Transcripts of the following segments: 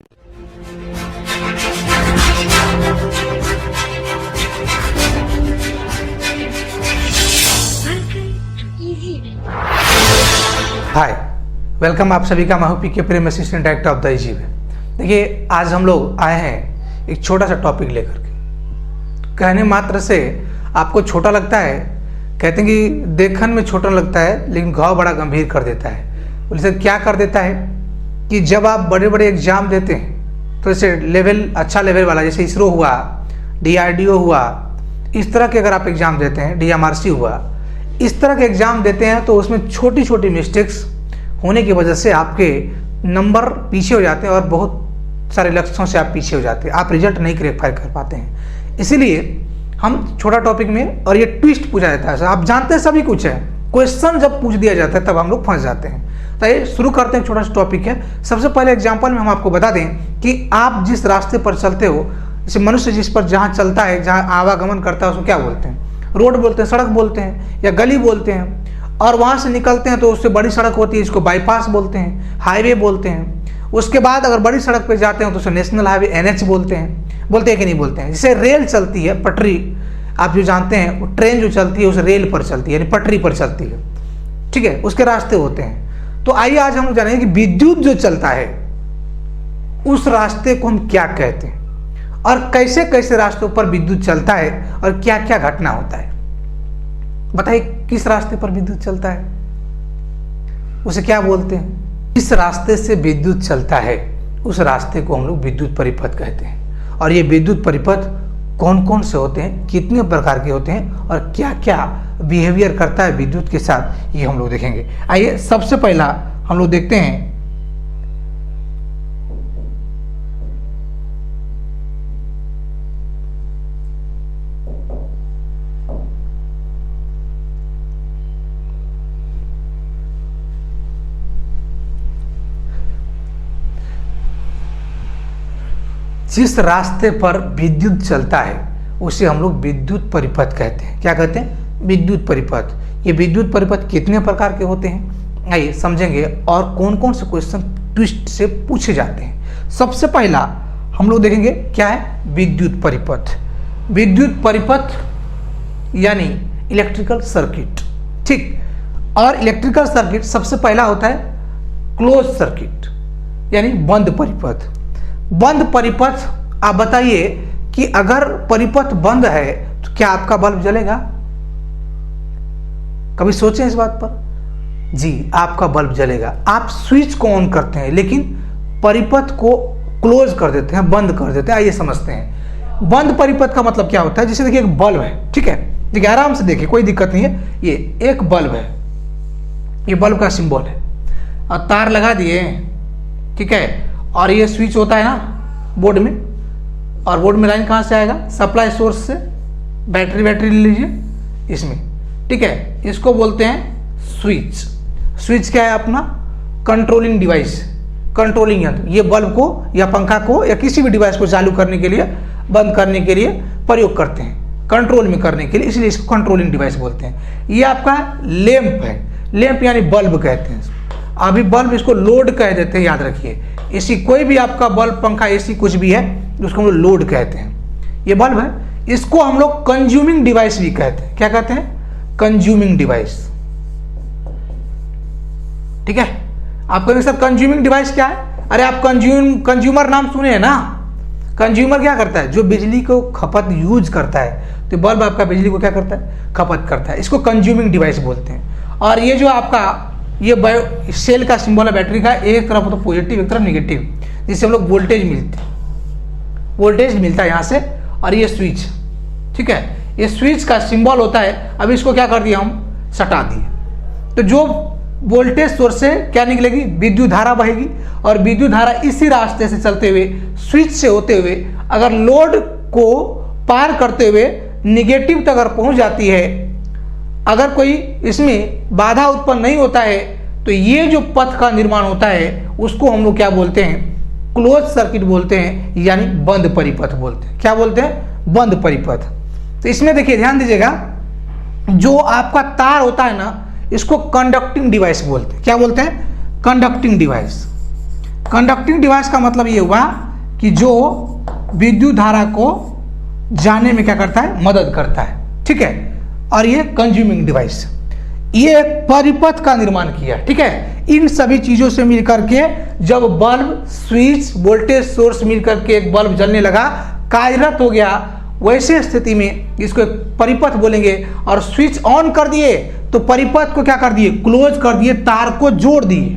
हाय, welcome आप सभी का। मैं हूं PK Prem, assistant director of the easy way. देखिए, आज हम लोग आए हैं एक छोटा सा टॉपिक लेकर के। कहने मात्र से आपको छोटा लगता है, कहते हैं कि देखने में छोटा लगता है लेकिन घाव बड़ा गंभीर कर देता है। बोले क्या कर देता है कि जब आप बड़े बड़े एग्जाम देते हैं तो जैसे लेवल, अच्छा लेवल वाला, जैसे इसरो हुआ, DRDO हुआ, इस तरह के अगर आप एग्जाम देते हैं, DMRC हुआ, इस तरह के एग्जाम देते हैं तो उसमें छोटी छोटी मिस्टेक्स होने की वजह से आपके नंबर पीछे हो जाते हैं और बहुत सारे लक्ष्यों से आप पीछे हो जाते हैं, आप रिजल्ट नहीं क्लियर कर पाते हैं। इसीलिए हम छोटा टॉपिक में, और ये ट्विस्ट पूछा जाता है, आप जानते हैं सभी कुछ है, क्वेश्चन जब पूछ दिया जाता है तब हम लोग फंस जाते हैं। तो ये शुरू करते हैं, छोटा सा टॉपिक है। सबसे पहले एग्जाम्पल में हम आपको बता दें कि आप जिस रास्ते पर चलते हो, जैसे मनुष्य जिस पर जहाँ चलता है, जहाँ आवागमन करता है, उसको क्या बोलते हैं? रोड बोलते हैं, सड़क बोलते हैं, या गली बोलते हैं। और वहाँ से निकलते हैं तो उससे बड़ी सड़क होती है, इसको बाईपास बोलते हैं, हाईवे बोलते हैं। उसके बाद अगर बड़ी सड़क पे जाते हैं तो उसे नेशनल हाईवे, NH बोलते हैं कि नहीं बोलते हैं? जैसे रेल चलती है, पटरी, आप जो जानते हैं, वो ट्रेन जो चलती है उस रेल पर चलती है, यानी पटरी पर चलती है, ठीक है, उसके रास्ते होते हैं। तो आइए आज हम लोग जानेंगे कि विद्युत जो चलता है उस रास्ते को हम क्या कहते हैं, और कैसे कैसे रास्तों पर विद्युत चलता है और क्या क्या घटना होता है। बताइए, किस रास्ते पर विद्युत चलता है, उसे क्या बोलते हैं? जिस रास्ते से विद्युत चलता है उस रास्ते को हम लोग विद्युत परिपथ कहते हैं। और ये विद्युत परिपथ कौन कौन से होते हैं, कितने प्रकार के होते हैं, और क्या क्या बिहेवियर करता है विद्युत के साथ, ये हम लोग देखेंगे। आइए सबसे पहला हम लोग देखते हैं जिस रास्ते पर विद्युत चलता है उसे हम लोग विद्युत परिपथ कहते हैं। क्या कहते हैं? विद्युत परिपथ। ये विद्युत परिपथ कितने प्रकार के होते हैं, आइए समझेंगे, और कौन कौन से क्वेश्चन ट्विस्ट से पूछे जाते हैं। सबसे पहला हम लोग देखेंगे क्या है, विद्युत परिपथ। विद्युत परिपथ यानी इलेक्ट्रिकल सर्किट, ठीक। और इलेक्ट्रिकल सर्किट सबसे पहला होता है क्लोज सर्किट, यानी बंद परिपथ। बंद परिपथ, आप बताइए कि अगर परिपथ बंद है तो क्या आपका बल्ब जलेगा? कभी सोचें इस बात पर? जी, आपका बल्ब जलेगा। आप स्विच को ऑन करते हैं लेकिन परिपथ को क्लोज कर देते हैं, बंद कर देते हैं। आइए समझते हैं बंद परिपथ का मतलब क्या होता है। जैसे देखिए, एक बल्ब है, ठीक है, देखिए आराम से देखिए, कोई दिक्कत नहीं है। ये एक बल्ब है, ये बल्ब का सिंबल है, और तार लगा दिए, ठीक है, और ये स्विच होता है ना बोर्ड में, और बोर्ड में लाइन कहाँ से आएगा? सप्लाई सोर्स से। बैटरी ले लीजिए इसमें, ठीक है, इसको बोलते हैं स्विच। स्विच क्या है? अपना कंट्रोलिंग डिवाइस, कंट्रोलिंग यंत्र। ये बल्ब को या पंखा को या किसी भी डिवाइस को चालू करने के लिए, बंद करने के लिए प्रयोग करते हैं, कंट्रोल में करने के लिए, इसलिए इसको कंट्रोलिंग डिवाइस बोलते हैं। ये आपका लैंप है, लैंप यानी बल्ब कहते हैं। अभी बल्ब इसको लोड कह देते हैं, याद रखिए। इसी कोई भी आपका बल्ब, पंखा, AC कुछ भी है उसको हम लोग लोड कहते हैं। ये बल्ब है, इसको हम लोग कंज्यूमिंग डिवाइस भी कहते हैं। क्या कहते हैं? कंज्यूमिंग डिवाइस, ठीक है। आप कहेंगे सर कंज्यूमिंग डिवाइस क्या है? अरे आप कंज्यूमर नाम सुने हैं ना। कंज्यूमर क्या करता है? जो बिजली को खपत यूज करता है। तो बल्ब आपका बिजली को क्या करता है? खपत करता है। इसको कंज्यूमिंग डिवाइस बोलते हैं। और ये जो आपका ये सेल का सिंबल है बैटरी का, एक तरफ तो पॉजिटिव, एक तरफ नेगेटिव, जिससे हम लोग वोल्टेज मिलता है यहाँ से। और ये स्विच, ठीक है, ये स्विच का सिंबल होता है। अब इसको क्या कर दिया, हम सटा दिए, तो जो वोल्टेज सोर्स से क्या निकलेगी? विद्युत धारा बहेगी। और विद्युत धारा इसी रास्ते से चलते हुए, स्विच से होते हुए, अगर लोड को पार करते हुए निगेटिव तक अगर पहुंच जाती है, अगर कोई इसमें बाधा उत्पन्न नहीं होता है, तो ये जो पथ का निर्माण होता है उसको हम लोग क्या बोलते हैं? क्लोज सर्किट बोलते हैं, यानी बंद परिपथ बोलते हैं। क्या बोलते हैं? बंद परिपथ। तो इसमें देखिए, ध्यान दीजिएगा, जो आपका तार होता है ना, इसको कंडक्टिंग डिवाइस बोलते हैं। क्या बोलते हैं? Conducting device. कंडक्टिंग डिवाइस का मतलब ये हुआ कि जो विद्युत धारा को जाने में क्या करता है, मदद करता है, ठीक है। और ये कंज्यूमिंग डिवाइस, ये एक परिपथ का निर्माण किया, ठीक है। इन सभी चीजों से मिलकर के जब बल्ब, स्विच, वोल्टेज सोर्स मिलकर के एक बल्ब जलने लगा, कार्यरत हो गया, वैसे स्थिति में इसको एक परिपथ बोलेंगे। और स्विच ऑन कर दिए तो परिपथ को क्या कर दिए, क्लोज कर दिए, तार को जोड़ दिए।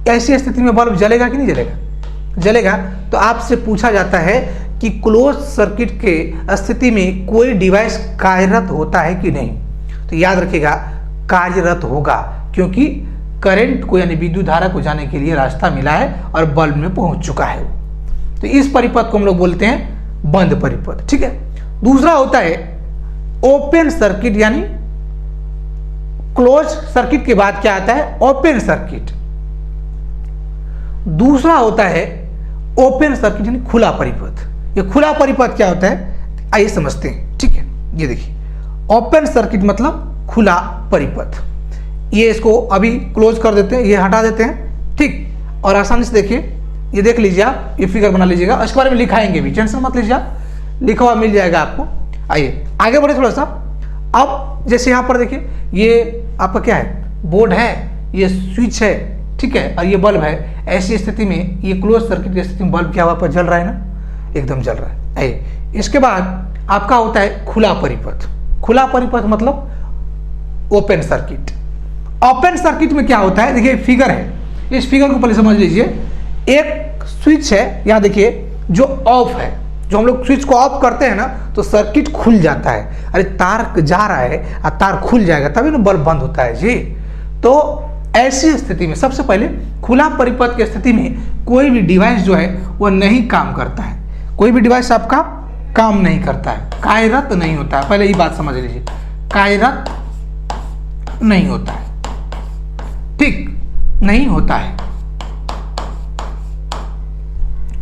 ऐसी स्थिति में बल्ब जलेगा कि नहीं जलेगा, जलेगा। तो आपसे पूछा जाता है कि क्लोज सर्किट के स्थिति में कोई डिवाइस कार्यरत होता है कि नहीं, तो याद रखिएगा कार्यरत होगा, क्योंकि करंट को यानी विद्युत धारा को जाने के लिए रास्ता मिला है और बल्ब में पहुंच चुका है। तो इस परिपथ को हम लोग बोलते हैं बंद परिपथ, ठीक है। दूसरा होता है ओपन सर्किट, यानी क्लोज सर्किट के बाद क्या आता है, ओपन सर्किट। दूसरा होता है ओपन सर्किट यानी खुला परिपथ। ये खुला परिपथ क्या होता है, आइए समझते हैं, ठीक है। ये देखिए ओपन सर्किट मतलब खुला परिपथ। ये इसको अभी क्लोज कर देते हैं, ये हटा देते हैं, ठीक। और आसानी से देखिए, ये देख लीजिए आप, ये फिगर बना लीजिएगा, इसके बारे में लिखाएंगे भी, टेंशन मत लीजिए आप, लिखा हुआ मिल जाएगा आपको। आइए आगे बढ़े थोड़ा सा। अब जैसे यहाँ पर देखिए, ये आपका क्या है, बोर्ड है, ये स्विच है, ठीक है, और ये बल्ब है। ऐसी स्थिति में ये क्लोज सर्किट की स्थिति में बल्ब क्या हुआ पर जल रहा है ना, एकदम जल रहा है। आइए इसके बाद आपका होता है खुला परिपथ। खुला परिपथ मतलब ओपन सर्किट। ओपन सर्किट में क्या होता है, देखिए फिगर है, इस फिगर को पहले समझ लीजिए। एक स्विच है, यहाँ देखिए, जो ऑफ है, जो हम लोग स्विच को ऑफ करते हैं ना तो सर्किट खुल जाता है। अरे तार जा रहा है और तार खुल जाएगा तभी ना बल्ब बंद होता है जी। तो ऐसी स्थिति में सबसे पहले खुला परिपथ की स्थिति में कोई भी डिवाइस जो है वो नहीं काम करता है, कोई भी डिवाइस आपका काम नहीं करता है, कार्यरत नहीं होता है। पहले ये बात समझ लीजिए, कार्यरत नहीं होता है, ठीक, नहीं होता है।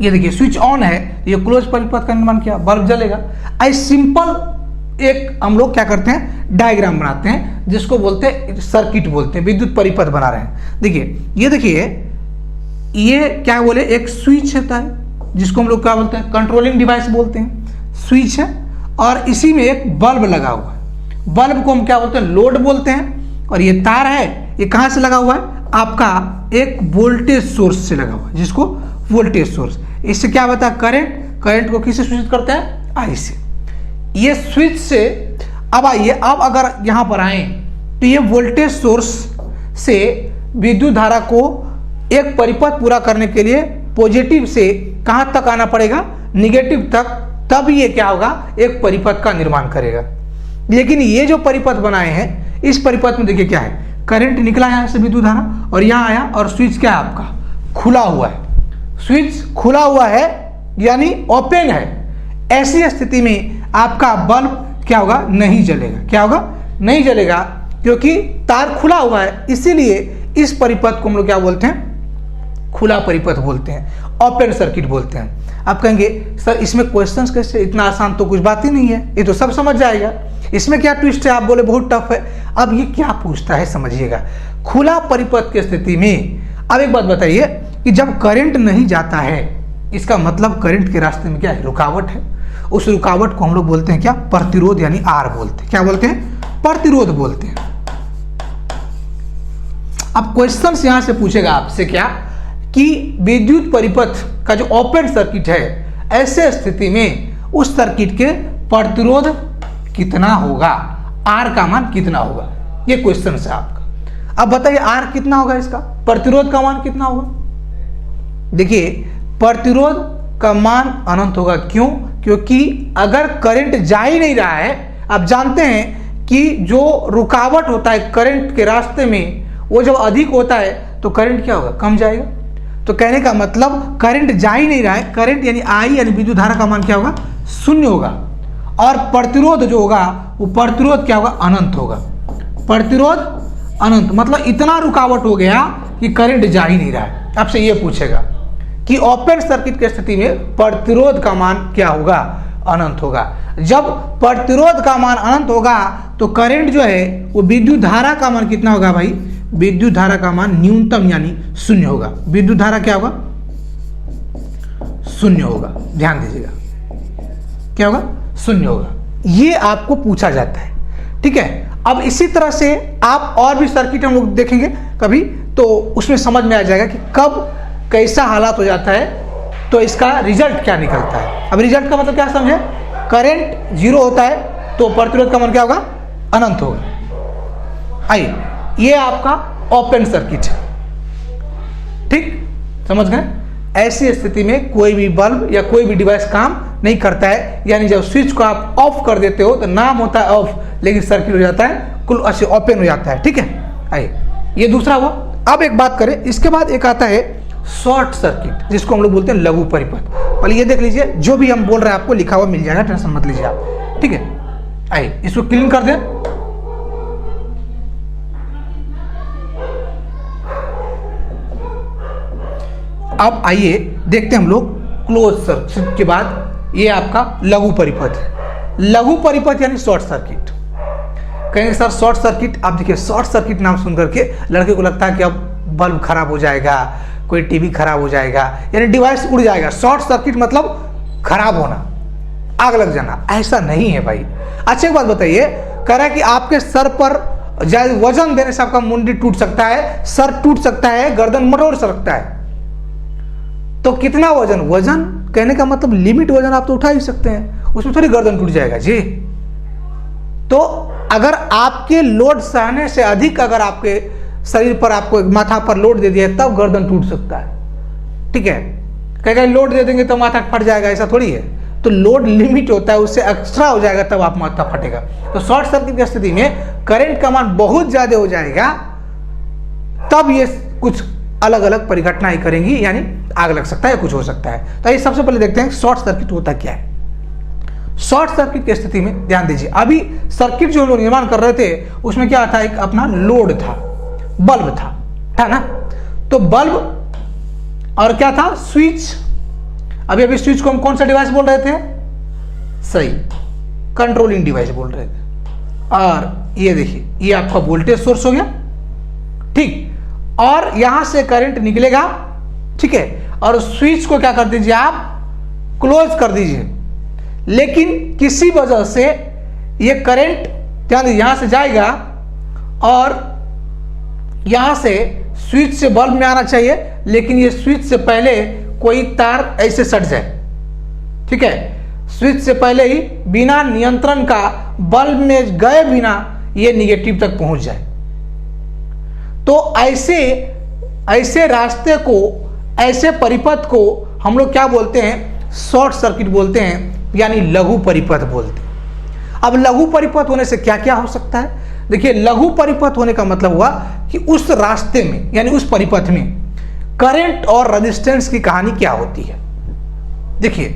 ये देखिए स्विच ऑन है, ये क्लोज परिपथ का निर्माण किया, बल्ब जलेगा। आई सिंपल एक हम लोग क्या करते हैं, डायग्राम बनाते हैं, जिसको बोलते हैं सर्किट बोलते हैं, विद्युत परिपथ बना रहे हैं। देखिए ये देखिए, ये क्या बोले, एक स्विच होता है जिसको हम लोग क्या बोलते हैं, कंट्रोलिंग डिवाइस बोलते हैं, स्विच है। और इसी में एक बल्ब लगा हुआ है, बल्ब को हम क्या बोलते हैं, लोड बोलते हैं। और ये तार है, ये कहाँ से लगा हुआ है, आपका एक वोल्टेज सोर्स से लगा हुआ है, जिसको वोल्टेज सोर्स। इससे क्या होता है, करंट, करंट को किससे सूचित करते हैं, आई से। ये स्विच से अब आइए, अब अगर यहां पर आए तो ये वोल्टेज सोर्स से विद्युत धारा को एक परिपथ पूरा करने के लिए पॉजिटिव से कहां तक आना पड़ेगा, निगेटिव तक, तब ये क्या होगा, एक परिपथ का निर्माण करेगा। लेकिन ये जो परिपथ बनाए हैं, इस परिपथ में देखिए क्या है, करंट निकला यहां से विद्युत धारा और यहां आया, और स्विच क्या है आपका, खुला हुआ है। स्विच खुला हुआ है यानी ओपन है। ऐसी स्थिति में आपका बल्ब क्या होगा, नहीं जलेगा। क्या होगा, नहीं जलेगा, क्योंकि तार खुला हुआ है। इसीलिए इस परिपथ को हम लोग क्या बोलते हैं, खुला परिपथ बोलते हैं, ओपन सर्किट बोलते हैं। आप कहेंगे सर इसमें क्वेश्चंस कैसे, इतना आसान तो कुछ बात ही नहीं है, ये तो सब समझ जाएगा, इसमें क्या ट्विस्ट है। आप बोले बहुत टफ है। अब ये क्या पूछता है समझिएगा, खुला परिपथ की स्थिति में। अब एक बात बताइए कि जब करंट नहीं जाता है, इसका मतलब करंट के रास्ते में क्या है, रुकावट है। उस रुकावट को हम लोग बोलते हैं क्या, प्रतिरोध, यानी आर बोलते हैं। क्या बोलते हैं, प्रतिरोध बोलते हैं। अब क्वेश्चन यहां से पूछेगा आपसे क्या, कि विद्युत परिपथ का जो ओपन सर्किट है, ऐसे स्थिति में उस सर्किट के प्रतिरोध कितना होगा, आर का मान कितना होगा, ये क्वेश्चन है आपका। अब बताइए आर कितना होगा, इसका प्रतिरोध का मान कितना होगा। देखिए प्रतिरोध का मान अनंत होगा। क्यों, क्योंकि अगर करंट जा ही नहीं रहा है, आप जानते हैं कि जो रुकावट होता है करंट के रास्ते में, वो जब अधिक होता है तो करंट क्या होगा, कम जाएगा। तो कहने का मतलब करंट जा ही नहीं रहा है, करंट यानी आई यानी विद्युत धारा का मान क्या होगा, शून्य होगा। और प्रतिरोध जो होगा वो प्रतिरोध क्या होगा, अनंत होगा। प्रतिरोध अनंत मतलब इतना रुकावट हो गया कि करंट जा ही नहीं रहा है। आपसे ये पूछेगा कि ओपन सर्किट की स्थिति में प्रतिरोध का मान क्या होगा, अनंत होगा। जब प्रतिरोध का मान अनंत होगा तो करंट जो है वो विद्युत धारा का मान कितना होगा भाई, विद्युत धारा का मान न्यूनतम यानी शून्य होगा। विद्युत धारा क्या होगा? शून्य होगा। ध्यान दीजिएगा, क्या होगा? शून्य होगा। ये आपको पूछा जाता है, ठीक है। अब इसी तरह से आप और भी सर्किट हम लोग देखेंगे कभी, तो उसमें समझ में आ जाएगा कि कब कैसा हालात हो जाता है, तो इसका रिजल्ट क्या निकलता है। अब रिजल्ट का मतलब क्या समझे? करंट जीरो होता है तो प्रतिरोध का मान क्या होगा? अनंत होगा। आइए, ये आपका ओपन सर्किट है, ठीक, समझ गए। ऐसी स्थिति में कोई भी बल्ब या कोई भी डिवाइस काम नहीं करता है, यानी जब स्विच को आप ऑफ कर देते हो तो नाम होता है ऑफ, लेकिन सर्किट हो जाता है कुल ओपन हो जाता है, ठीक है। आइए, ये दूसरा हुआ। अब एक बात करें, इसके बाद एक आता है शॉर्ट सर्किट, जिसको हम लोग बोलते हैं लघु परिपथ। पहले ये देख लीजिए, जो भी हम बोल रहे हैं आपको लिखा हुआ मिल जाएगा, टेंशन मत लीजिए आप, ठीक है। आइए, इसको क्लीन कर दें। अब आइए देखते हैं हम लोग क्लोज सर्किट के बाद ये आपका लघु परिपथ है। लघु परिपथ यानी शॉर्ट सर्किट। कहेंगे सर शॉर्ट सर्किट, आप देखिए शॉर्ट सर्किट नाम सुन करके लड़के को लगता है कि अब बल्ब खराब हो जाएगा, कोई टीवी खराब हो जाएगा, यानी डिवाइस उड़ जाएगा। शॉर्ट सर्किट मतलब खराब होना, आग लग जाना। ऐसा नहीं है भाई। अच्छा एक बात बताइए, कह रहा है कि आपके सर पर वजन देने से आपका मुंडी टूट सकता है, सर टूट सकता है, गर्दन मरोड़ सकता है। तो कितना वजन? वजन कहने का मतलब लिमिट वजन आप तो उठा ही सकते हैं, उसमें थोड़ी गर्दन टूट जाएगा जी। तो अगर आपके लोड सहने से अधिक अगर आपके शरीर पर, आपको माथा पर लोड दे दिया तब गर्दन टूट सकता है, ठीक है। कहीं लोड दे देंगे तो माथा फट जाएगा, ऐसा थोड़ी है। तो लोड लिमिट होता है, उससे एक्स्ट्रा हो जाएगा तब आप माथा फटेगा। तो शॉर्ट सर्किट की स्थिति में करंट का मान बहुत ज्यादा हो जाएगा, तब ये कुछ अलग अलग परिघटनाएं करेंगी, यानी आग लग सकता है, कुछ हो सकता है। तो ये सबसे पहले देखते हैं शॉर्ट सर्किट होता क्या है। शॉर्ट सर्किट की स्थिति में ध्यान दीजिए, अभी सर्किट जो लोग निर्माण कर रहे थे उसमें क्या था? एक अपना लोड था, बल्ब था ना। तो बल्ब और क्या था? स्विच। अभी स्विच को हम कौन सा डिवाइस बोल रहे थे? सही, कंट्रोलिंग डिवाइस बोल रहे थे। और ये देखिए, ये आपका वोल्टेज सोर्स हो गया, ठीक। और यहां से करंट निकलेगा, ठीक है। और स्विच को क्या कर दीजिए आप? क्लोज कर दीजिए। लेकिन किसी वजह से ये करंट ध्यान दीजिए यहां से जाएगा और यहां से स्विच से बल्ब में आना चाहिए, लेकिन ये स्विच से पहले कोई तार ऐसे सट जाए, ठीक है। स्विच से पहले ही बिना नियंत्रण का बल्ब में गए बिना ये निगेटिव तक पहुंच जाए। तो ऐसे रास्ते को, ऐसे परिपथ को हम लोग क्या बोलते हैं? शॉर्ट सर्किट बोलते हैं, यानी लघु परिपथ बोलते हैं। अब लघु परिपथ होने से क्या क्या हो सकता है? देखिए, लघु परिपथ होने का मतलब हुआ कि उस रास्ते में, यानी उस परिपथ में करंट और रेजिस्टेंस की कहानी क्या होती है। देखिए,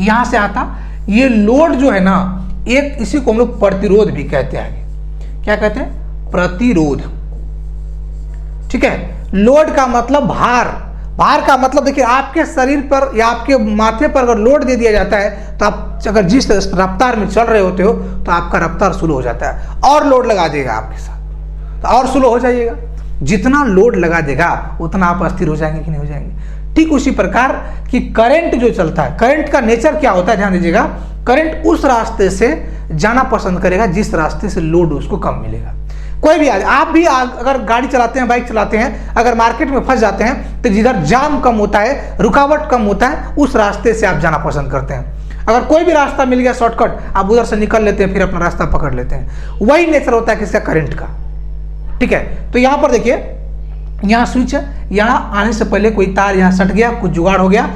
यहां से आता ये लोड जो है ना, एक इसी को हम लोग प्रतिरोध भी कहते हैं। आगे क्या कहते हैं? प्रतिरोध, ठीक है। लोड का मतलब भार। भार का मतलब देखिए, आपके शरीर पर या आपके माथे पर अगर लोड दे दिया जाता है तो आप अगर जिस रफ्तार में चल रहे होते हो तो आपका रफ्तार स्लो हो जाता है, और लोड लगा देगा आपके साथ तो और स्लो हो जाइएगा। जितना लोड लगा देगा उतना आप अस्थिर हो जाएंगे कि नहीं हो जाएंगे। ठीक उसी प्रकार कि करंट जो चलता है, करंट का नेचर क्या होता है? ध्यान दीजिएगा, करंट उस रास्ते से जाना पसंद करेगा जिस रास्ते से लोड उसको कम मिलेगा। कोई भी आप भी अगर गाड़ी चलाते हैं, बाइक चलाते हैं, अगर मार्केट में फंस जाते हैं तो जिधर जाम कम होता है, रुकावट कम होता है, उस रास्ते से आप जाना पसंद करते हैं। अगर कोई भी रास्ता मिल गया शॉर्टकट, आप उधर से निकल लेते हैं, फिर अपना रास्ता पकड़ लेते हैं। वही नेचर होता है किसका? करंट का, ठीक है। तो यहां पर देखिए, यहां स्विच है, यहां आने से पहले कोई तार यहां सट गया, कुछ जुगाड़ हो गया,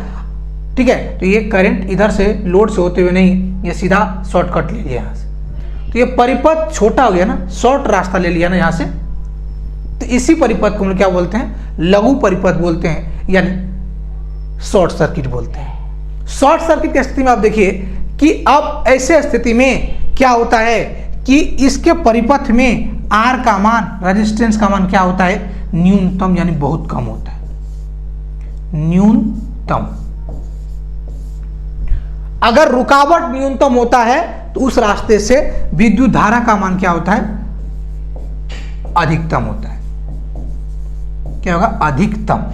ठीक है। तो ये करंट इधर से लोड से होते हुए नहीं, ये सीधा शॉर्टकट ले लिया यहां से। तो ये परिपथ छोटा हो गया ना, शॉर्ट रास्ता ले लिया ना यहां से। तो इसी परिपथ को हम क्या बोलते हैं? लघु परिपथ बोलते हैं, यानी शॉर्ट सर्किट बोलते हैं। शॉर्ट सर्किट की स्थिति में आप देखिए कि अब ऐसे स्थिति में क्या होता है कि इसके परिपथ में R का मान, रेजिस्टेंस का मान क्या होता है? न्यूनतम, यानी बहुत कम होता है, न्यूनतम। अगर रुकावट न्यूनतम होता है तो उस रास्ते से विद्युत धारा का मान क्या होता है? अधिकतम होता है। क्या होगा, अधिकतम।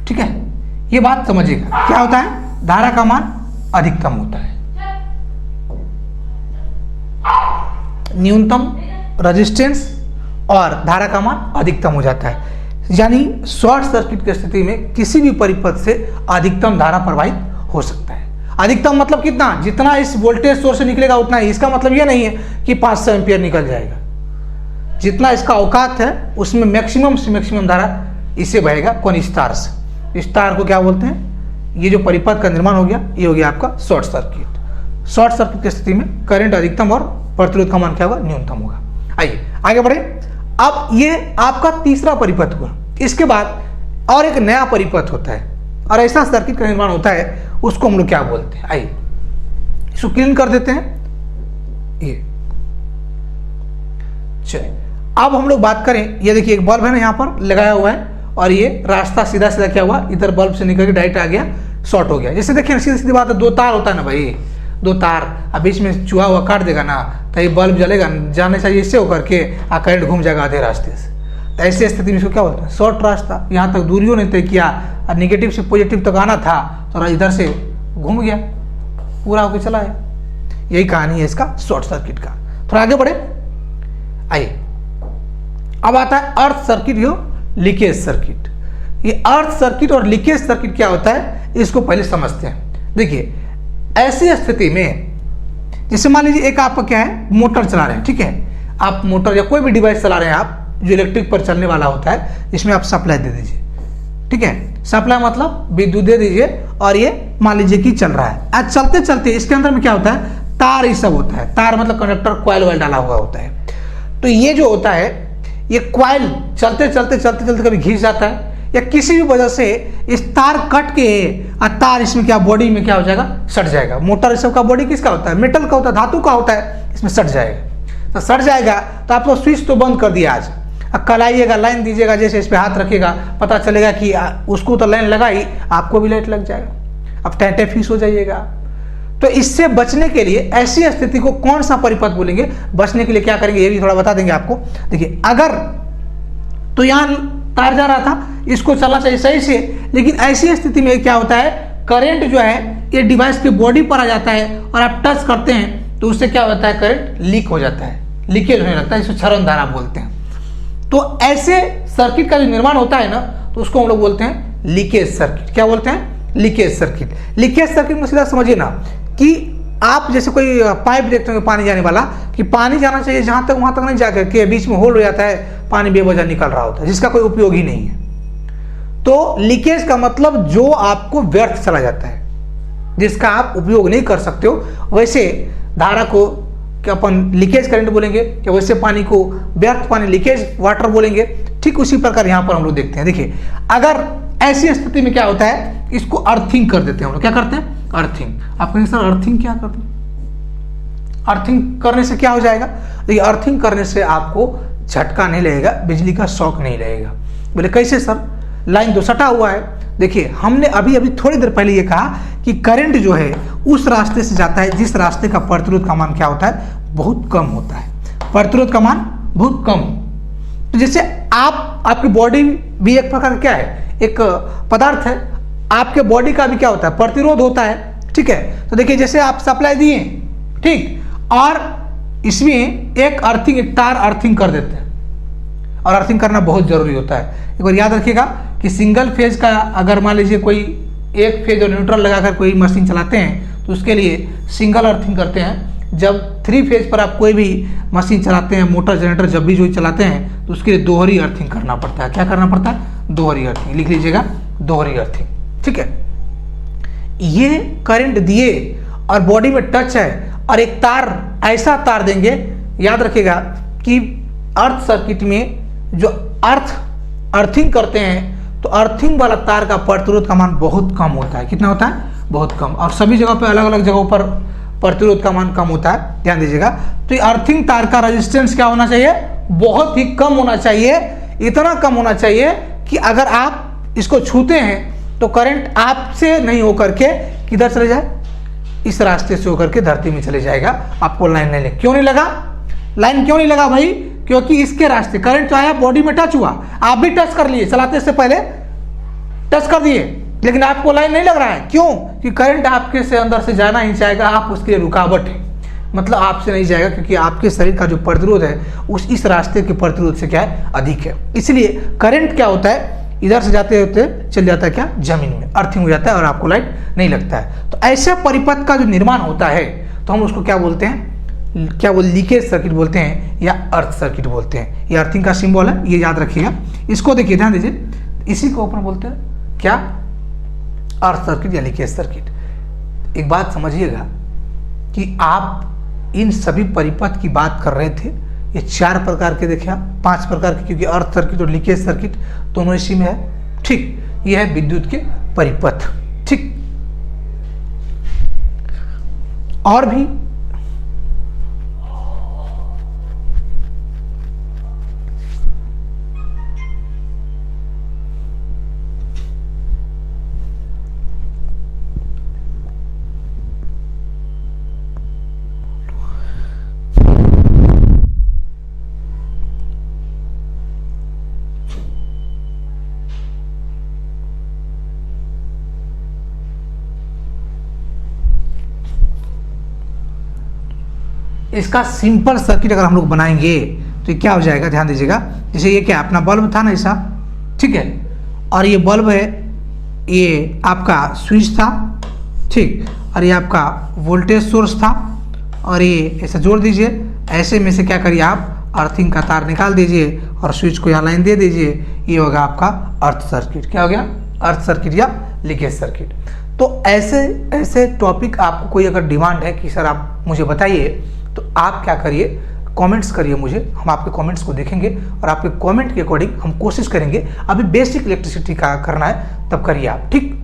ठीक है, ये बात समझिएगा। क्या होता है, धारा का मान अधिकतम होता है, न्यूनतम रेजिस्टेंस और धारा का मान अधिकतम हो जाता है। यानी शॉर्ट सर्किट की स्थिति में किसी भी परिपथ से अधिकतम धारा प्रवाहित हो सकता है। अधिकतम मतलब कितना, जितना इस वोल्टेज सोर्स से निकलेगा उतना ही। इसका मतलब यह नहीं है कि 500 एम्पियर निकल जाएगा, जितना इसका औकात है उसमें मैक्सिमम से मैक्सिमम धारा इससे बहेगा। कौन, स्टार से। स्टार को क्या बोलते हैं, ये जो परिपथ का निर्माण हो गया ये हो गया आपका शॉर्ट सर्किट। शॉर्ट सर्किट की स्थिति में करंट अधिकतम और प्रतिरोध का मान क्या होगा, न्यूनतम होगा। आइए आगे बढ़े। अब ये आपका तीसरा परिपथ हुआ। इसके बाद और एक नया परिपथ होता है और ऐसा सर्किट का निर्माण होता है, उसको हम लोग क्या बोलते हैं। आइए इसको क्लीन कर देते हैं। ये चलिए अब हम लोग बात करें, ये देखिए एक बल्ब है ना यहाँ पर लगाया हुआ है और ये रास्ता सीधा सीधा क्या हुआ, इधर बल्ब से निकल के डायरेक्ट आ गया, शॉर्ट हो गया। जैसे देखिए सीधी सीधी बात है, दो तार होता है ना भाई, दो तार, अब बीच में चूहा हुआ काट देगा ना तो ये बल्ब जलेगा, जाने चाहिए इससे होकर के करंट घूम जाएगा आधे रास्ते से। तो ऐसी स्थिति में इसको क्या बोलते हैं, शॉर्ट रास्ता। यहाँ तक दूरियों ने तय किया और निगेटिव से पॉजिटिव तक आना था तो इधर से घूम गया, पूरा होकर चला है। यही कहानी है इसका शॉर्ट सर्किट का। थोड़ा आगे बढ़े। आइए अब आता है अर्थ सर्किट, यो लीकेज सर्किट। ये अर्थ सर्किट और लीकेज सर्किट क्या होता है इसको पहले समझते हैं। देखिए ऐसी स्थिति में जैसे मान लीजिए एक आपका क्या है, मोटर चला रहे हैं, ठीक है, आप मोटर या कोई भी डिवाइस चला रहे हैं आप जो इलेक्ट्रिक पर चलने वाला होता है, इसमें आप सप्लाई दे दीजिए। ठीक है, सप्लाई मतलब विद्युत दे दीजिए और ये मान लीजिए कि चल रहा है। आज चलते चलते इसके अंदर में क्या होता है, तार ये सब होता है। तार मतलब कंडक्टर कॉइल वाइल डाला हुआ होता है। तो ये जो होता है ये कॉइल चलते चलते चलते चलते कभी घिस जाता है या किसी भी वजह से इस तार कट के और तार इसमें क्या बॉडी में क्या हो जाएगा, सट जाएगा। मोटर सब का बॉडी किसका होता है, मेटल का होता है, धातु का होता है, इसमें सट जाएगा। तो सट जाएगा तो आप लोग स्विच तो बंद कर दिया आज, अब कल आइएगा लाइन दीजिएगा, जैसे इस पे हाथ रखिएगा पता चलेगा कि उसको तो लाइन लगाई, आपको भी लाइट लग जाएगा, अब टैंटे फीस हो जाइएगा। तो इससे बचने के लिए ऐसी स्थिति को कौन सा परिपथ बोलेंगे, बचने के लिए क्या करेंगे ये भी थोड़ा बता देंगे आपको। देखिए अगर तो यहाँ तार जा रहा था, इसको चलना चाहिए सही से, लेकिन ऐसी स्थिति में क्या होता है, करंट जो है ये डिवाइस की बॉडी पर आ जाता है और आप टच करते हैं तो उससे क्या होता है, करंट लीक हो जाता है, लीकेज होने लगता है, इसको क्षरण धारा बोलते हैं। तो ऐसे सर्किट का जो निर्माण होता है ना तो उसको हम लोग बोलते हैं लीकेज सर्किट। क्या बोलते हैं, लीकेज सर्किट। लीकेज सर्किट में सीधा समझिए ना कि आप जैसे कोई पाइप देखते होंगे पानी जाने वाला, कि पानी जाना चाहिए जहां तक वहां तक नहीं जाकर के बीच में होल हो जाता है, पानी बेवजह निकल रहा होता है जिसका कोई उपयोग ही नहीं है। तो लीकेज का मतलब जो आपको व्यर्थ चला जाता है, जिसका आप उपयोग नहीं कर सकते हो, वैसे धारा को क्या अपन लीकेज करंट बोलेंगे, या वैसे पानी को व्यर्थ पानी लीकेज वाटर बोलेंगे। ठीक उसी प्रकार यहां पर हम लोग देखते हैं। देखिए अगर ऐसी स्थिति में क्या होता है, इसको अर्थिंग कर देते हैं हम लोग। क्या करते हैं, अर्थिंग। आप कहेंगे सर अर्थिंग क्या करते हैं, अर्थिंग करने से क्या हो जाएगा। देखिए अर्थिंग करने से आपको झटका नहीं लगेगा, बिजली का शॉक नहीं लगेगा। बोले कैसे सर, लाइन तो सटा हुआ है। देखिए हमने अभी अभी थोड़ी देर पहले ये कहा कि करंट जो है उस रास्ते से जाता है जिस रास्ते का प्रतिरोध का मान क्या होता है, बहुत कम होता है, प्रतिरोध का मान बहुत कम। तो जैसे आपकी बॉडी भी एक प्रकार क्या है, एक पदार्थ है, आपके बॉडी का भी क्या होता है, प्रतिरोध होता है। ठीक है, तो देखिए जैसे आप सप्लाई दिए, ठीक, और इसमें एक अर्थिंग, एक तार अर्थिंग कर देते हैं, और अर्थिंग करना बहुत जरूरी होता है। एक बार याद रखिएगा कि सिंगल फेज का अगर मान लीजिए कोई एक फेज और न्यूट्रल लगाकर कोई मशीन चलाते हैं तो उसके लिए सिंगल अर्थिंग करते हैं। जब 3 फेज पर आप कोई भी मशीन चलाते हैं, मोटर जनरेटर जब भी जो चलाते हैं तो उसके लिए दोहरी अर्थिंग करना पड़ता है। क्या करना पड़ता है, दोहरी अर्थिंग, लिख लीजिएगा दोहरी अर्थिंग। ठीक है, ये करंट दिए और बॉडी में टच है और एक तार, ऐसा तार देंगे, याद रखिएगा कि अर्थ सर्किट में जो अर्थिंग करते हैं तो अर्थिंग वाला तार का प्रतिरोध का मान बहुत कम होता है। कितना होता है, बहुत कम, और सभी जगह पे अलग अलग जगहों पर प्रतिरोध का मान कम होता है, ध्यान दीजिएगा। तो ये अर्थिंग तार का रेजिस्टेंस क्या होना चाहिए, बहुत ही कम होना चाहिए, इतना कम होना चाहिए कि अगर आप इसको छूते हैं तो करंट आपसे नहीं होकर के किधर चले जाए, इस रास्ते से होकर के धरती में चले जाएगा, आपको लाइन नहीं लगे। क्यों नहीं लगा, लाइन क्यों नहीं लगा भाई, क्योंकि इसके रास्ते करंट जो आया बॉडी में टच हुआ, आप भी टच कर लिए, चलाते से पहले टच कर दिए, लेकिन आपको लाइन नहीं लग रहा है। क्यों? कि करंट आपके से अंदर से जाना ही चाहेगा, आप उसके लिए रुकावट है, मतलब आपसे नहीं जाएगा, क्योंकि आपके शरीर का जो प्रतिरोध है इस रास्ते के प्रतिरोध से क्या है, अधिक है। इसलिए करंट क्या होता है, इधर से जाते होते चल जाता है क्या, जमीन में अर्थिंग हो जाता है और आपको लाइट नहीं लगता है। तो ऐसे परिपथ का जो निर्माण होता है तो हम उसको क्या बोलते हैं, क्या वो लीकेज सर्किट बोलते हैं या अर्थ सर्किट बोलते हैं। ये अर्थिंग का सिंबल है, ये याद रखिएगा। इसको देखिए, ध्यान दीजिए, इसी को अपन बोलते हैं क्या, अर्थ सर्किट या लीकेज सर्किट। एक बात समझिएगा कि आप इन सभी परिपथ की बात कर रहे थे, ये 4 प्रकार के देखिए आप, 5 प्रकार के, क्योंकि अर्थ सर्किट और लीकेज सर्किट दोनों इसी में है। ठीक, ये है विद्युत के परिपथ। ठीक, और भी इसका सिंपल सर्किट अगर हम लोग बनाएंगे तो ये क्या हो जाएगा, ध्यान दीजिएगा। जैसे ये क्या अपना बल्ब था ना ऐसा, ठीक है, और ये बल्ब है, ये आपका स्विच था, ठीक, और ये आपका वोल्टेज सोर्स था, और ये ऐसा जोड़ दीजिए। ऐसे में से क्या करिए आप, अर्थिंग का तार निकाल दीजिए और स्विच को यहाँ लाइन दे दीजिए। ये होगा आपका अर्थ सर्किट। क्या हो गया, अर्थ सर्किट या लीकेज सर्किट। तो ऐसे ऐसे टॉपिक आपको कोई अगर डिमांड है कि सर आप मुझे बताइए, तो आप क्या करिए, कमेंट्स करिए मुझे, हम आपके कमेंट्स को देखेंगे और आपके कमेंट के अकॉर्डिंग हम कोशिश करेंगे। अभी बेसिक इलेक्ट्रिसिटी का करना है तब करिए आप, ठीक।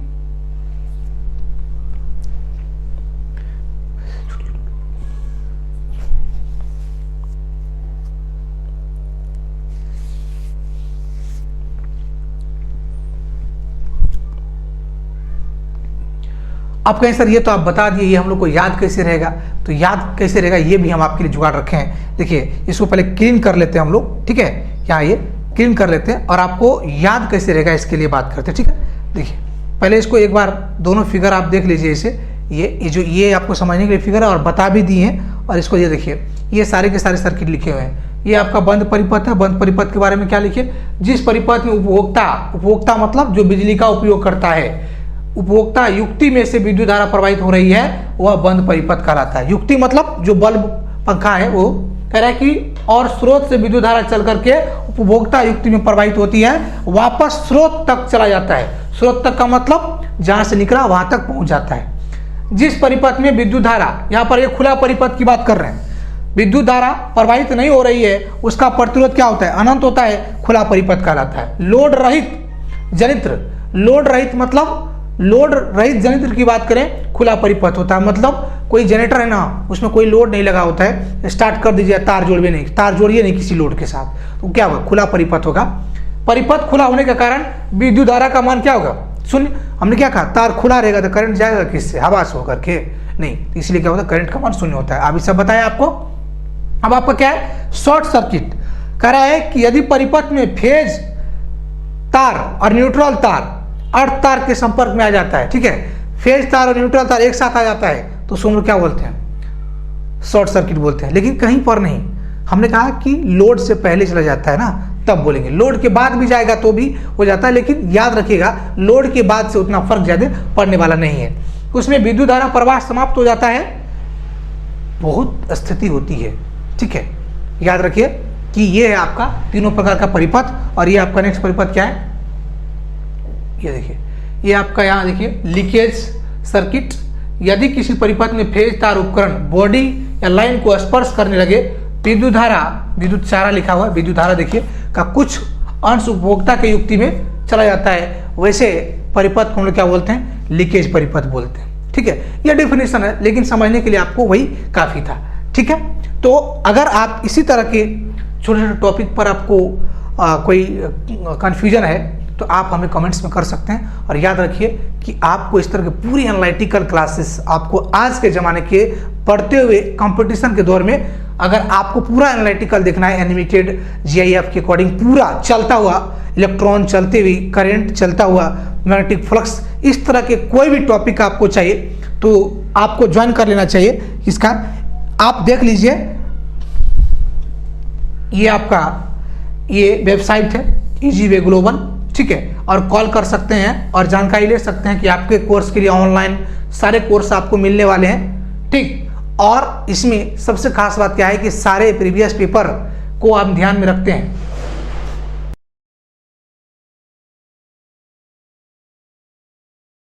अब कहें सर ये तो आप बता दिए, ये हम लोग को याद कैसे रहेगा, तो याद कैसे रहेगा ये भी हम आपके लिए जुगाड़ रखे हैं। देखिए, इसको पहले क्लीन कर लेते हैं हम लोग, ठीक है, यहाँ ये क्लीन कर लेते हैं और आपको याद कैसे रहेगा इसके लिए बात करते हैं, ठीक है। देखिए, पहले इसको एक बार दोनों फिगर आप देख लीजिए। इसे ये आपको समझने के लिए फिगर है और बता भी दिए हैं। और इसको ये देखिए, ये सारे के सारे सर्किट लिखे हुए हैं। ये आपका बंद परिपथ है। बंद परिपथ के बारे में क्या लिखिए, जिस परिपथ में उपभोक्ता मतलब जो बिजली का उपयोग करता है, उपभोक्ता युक्ति में से विद्युत धारा प्रवाहित हो रही है, वह बंद परिपथ कहलाता है। युक्ति मतलब जो बल्ब पंखा है, वो कह रहा है कि और स्रोत से विद्युत धारा चल करके उपभोक्ता युक्ति में प्रवाहित होती है, वापस स्रोत तक चला जाता है। स्रोत तक का मतलब जहां से निकला वहां तक पहुंच जाता है। जिस परिपथ में विद्युत धारा, यहाँ पर एक खुला परिपथ की बात कर रहे हैं, विद्युत धारा प्रवाहित नहीं हो रही है, उसका प्रतिरोध क्या होता है, अनंत होता है, खुला परिपथ कहलाता है। लोड रहित जनित्र, लोड रहित मतलब लोड रहित जनित्र की बात करें, खुला परिपथ होता है। मतलब कोई जनरेटर है ना, उसमें कोई लोड नहीं लगा होता है, स्टार्ट कर दीजिए, तार जोड़िए नहीं किसी लोड के साथ, तो क्या होगा, खुला परिपथ होगा। परिपथ खुला होने के कारण विद्युत धारा का मान क्या होगा, शून्य। हमने क्या कहा, तार खुला रहेगा तो करंट जाएगा किससे, हवा से होकर के नहीं, इसलिए क्या होता है, करंट का मान शून्य होता है। अभी सब बताया आपको। अब आपका क्या है, शॉर्ट सर्किट कह रहा है कि यदि परिपथ में फेज तार और न्यूट्रल तार अर्थ तार के संपर्क में आ जाता है, ठीक है, फेज तार और न्यूट्रल तार एक साथ आ जाता है, तो उसको हम लोग क्या बोलते हैं, शॉर्ट सर्किट बोलते हैं। लेकिन कहीं पर नहीं, हमने कहा कि लोड से पहले चला जाता है ना, तब बोलेंगे। लोड के बाद भी जाएगा तो भी हो जाता है, लेकिन याद रखिएगा लोड के बाद से उतना फर्क ज्यादा पड़ने वाला नहीं है। उसमें विद्युत धारा प्रवाह समाप्त हो जाता है, बहुत स्थिति होती है, ठीक है। याद रखिए कि ये है आपका तीनों प्रकार का परिपथ। और ये आपका नेक्स्ट परिपथ क्या है, ये देखिए, ये आपका यहाँ देखिए लीकेज सर्किट। यदि किसी परिपथ में फेज तार उपकरण बॉडी या लाइन को स्पर्श करने लगे, विद्युत धारा, विद्युत चारा लिखा हुआ है, विद्युत धारा देखिए का कुछ अंश उपभोक्ता के युक्ति में चला जाता है, वैसे परिपथ को हम लोग क्या बोलते हैं, लीकेज परिपथ बोलते हैं, ठीक है। यह डेफिनेशन है, लेकिन समझने के लिए आपको वही काफी था, ठीक है। तो अगर आप इसी तरह के छोटे छोटे टॉपिक पर आपको कोई कंफ्यूजन है तो आप हमें कमेंट्स में कर सकते हैं। और याद रखिए कि आपको इस तरह के पूरी एनालिटिकल क्लासेस आपको आज के ज़माने के पढ़ते हुए कंपटीशन के दौर में अगर आपको पूरा एनालिटिकल देखना है, एनिमेटेड जीआईएफ के अकॉर्डिंग पूरा चलता हुआ, इलेक्ट्रॉन चलते हुए, करंट चलता हुआ, मैग्नेटिक फ्लक्स, इस तरह के कोई भी टॉपिक आपको चाहिए तो आपको ज्वाइन कर लेना चाहिए इसका। आप देख लीजिए, ये आपका ये वेबसाइट है इजी वे ग्लोबल, ठीक है, और कॉल कर सकते हैं और जानकारी ले सकते हैं कि आपके कोर्स के लिए ऑनलाइन सारे कोर्स आपको मिलने वाले हैं, ठीक। और इसमें सबसे खास बात क्या है कि सारे प्रीवियस पेपर को आप ध्यान में रखते हैं,